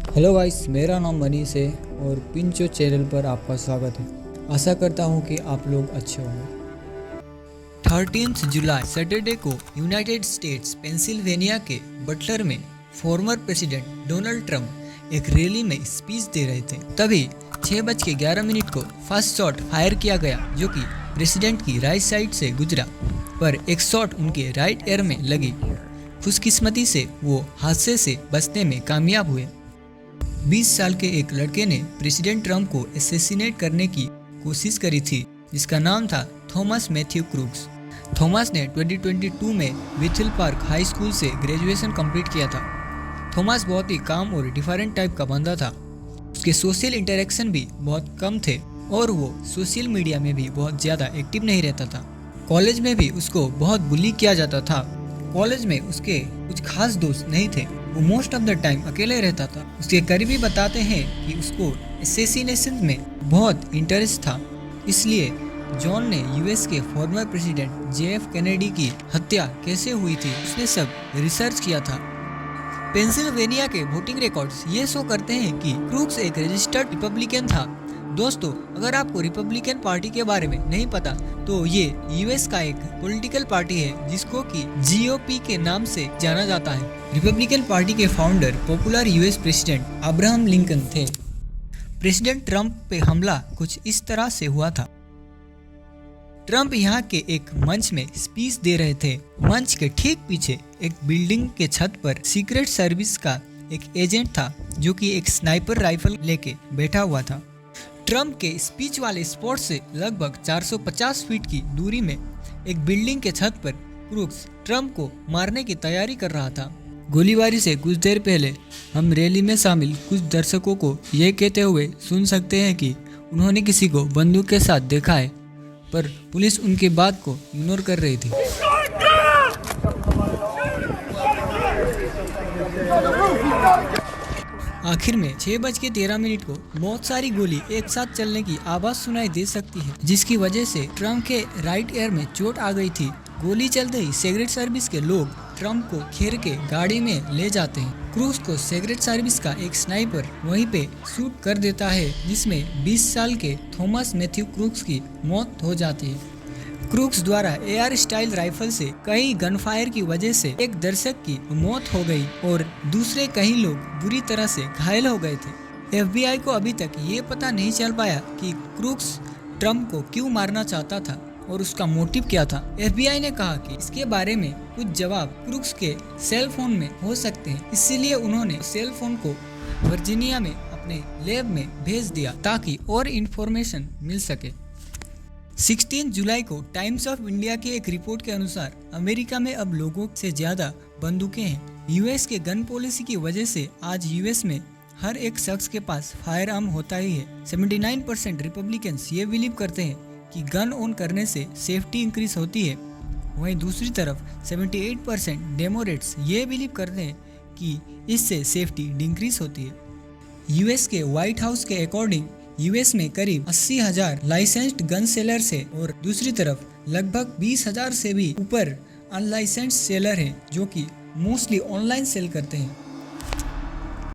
Hello guys, मेरा नाम मनीष है और पिंचो चैनल पर आपका स्वागत है। आशा करता हूँ कि आप लोग अच्छे होंगे। 13 जुलाई सैटरडे को यूनाइटेड स्टेट्स पेंसिल्वेनिया के बटलर में फॉर्मर प्रेसिडेंट डोनाल्ड ट्रंप एक रैली में स्पीच दे रहे थे। तभी 6:11 को फर्स्ट शॉट फायर किया गया, जो कि प्रेसिडेंट की राइट साइड से गुजरा, पर एक शॉट उनके राइट ईयर में लगी। खुशकिस्मती से वो हादसे से बचने में कामयाब हुए। 20 साल के एक लड़के ने प्रेसिडेंट ट्रंप को असैसिनेट करने की कोशिश करी थी, जिसका नाम था थॉमस मैथ्यू क्रूक्स। थॉमस ने 2022 में विथिल पार्क हाई स्कूल से ग्रेजुएशन कंप्लीट किया था। थॉमस बहुत ही काम और डिफरेंट टाइप का बंदा था। उसके सोशल इंटरेक्शन भी बहुत कम थे और वो सोशल मीडिया में भी बहुत ज़्यादा एक्टिव नहीं रहता था। कॉलेज में भी उसको बहुत बुली किया जाता था। कॉलेज में उसके कुछ खास दोस्त नहीं थे। वो मोस्ट ऑफ द टाइम अकेले रहता था। उसके करीबी बताते हैं कि उसको असैसिनेशन में बहुत इंटरेस्ट था। इसलिए जॉन ने यूएस के फॉर्मर प्रेसिडेंट JF कैनेडी की हत्या कैसे हुई थी, उसने सब रिसर्च किया था। पेंसिल्वेनिया के वोटिंग रिकॉर्ड्स ये शो करते हैं कि क्रूक्स एक रजिस्टर्ड रिपब्लिकन था। दोस्तों, अगर आपको रिपब्लिकन पार्टी के बारे में नहीं पता तो ये यूएस का एक पॉलिटिकल पार्टी है जिसको कि GOP के नाम से जाना जाता है। रिपब्लिकन पार्टी के founder popular US president Abraham Lincoln थे। प्रेसिडेंट ट्रंप पे हमला कुछ इस तरह से हुआ था। ट्रंप यहाँ के एक मंच में स्पीच दे रहे थे। मंच के ठीक पीछे एक बिल्डिंग के छत पर सीक्रेट सर्विस का एक एजेंट था, जो कि एक स्नाइपर राइफल लेके बैठा हुआ था। ट्रंप के स्पीच वाले स्पॉट से लगभग 450 फीट की दूरी में एक बिल्डिंग के छत पर क्रूक्स ट्रंप को मारने की तैयारी कर रहा था। गोलीबारी से कुछ देर पहले हम रैली में शामिल कुछ दर्शकों को यह कहते हुए सुन सकते हैं कि उन्होंने किसी को बंदूक के साथ देखा है, पर पुलिस उनके बात को इग्नोर कर रही थी। आखिर में 6:13 को बहुत सारी गोली एक साथ चलने की आवाज सुनाई दे सकती है, जिसकी वजह से ट्रंप के राइट ईयर में चोट आ गई थी। गोली चलते ही सीक्रेट सर्विस के लोग ट्रंप को घेर के गाड़ी में ले जाते हैं। क्रूक्स को सीक्रेट सर्विस का एक स्नाइपर वहीं पे शूट कर देता है, जिसमें 20 साल के थॉमस मैथ्यू क्रूक्स की मौत हो जाती है। क्रूक्स द्वारा AR स्टाइल राइफल से कई गनफायर की वजह से एक दर्शक की मौत हो गई और दूसरे कई लोग बुरी तरह से घायल हो गए थे। FBI को अभी तक ये पता नहीं चल पाया कि क्रूक्स ट्रंप को क्यों मारना चाहता था और उसका मोटिव क्या था। FBI ने कहा कि इसके बारे में कुछ जवाब क्रूक्स के सेल फोन में हो सकते हैं, इसीलिए उन्होंने सेल फोन को वर्जीनिया में अपने लैब में भेज दिया ताकि और इन्फॉर्मेशन मिल सके। 16 जुलाई को टाइम्स ऑफ इंडिया की एक रिपोर्ट के अनुसार अमेरिका में अब लोगों से ज्यादा बंदूकें हैं। यूएस के गन पॉलिसी की वजह से आज यूएस में हर एक शख्स के पास फायर आर्म होता ही है। 79% रिपब्लिकन्स ये बिलीव करते हैं कि गन ओन करने से सेफ्टी इंक्रीज होती है। वहीं दूसरी तरफ 78% डेमोक्रेट्स ये बिलीव करते हैं कि इससे सेफ्टी डिक्रीज होती है। यूएस के व्हाइट हाउस के अकॉर्डिंग यूएस में करीब 80,000 लाइसेंस्ड गन सेलर्स है और दूसरी तरफ लगभग 20,000 से भी ऊपर अनलाइसेंस्ड सेलर हैं, जो कि मोस्टली ऑनलाइन सेल करते हैं।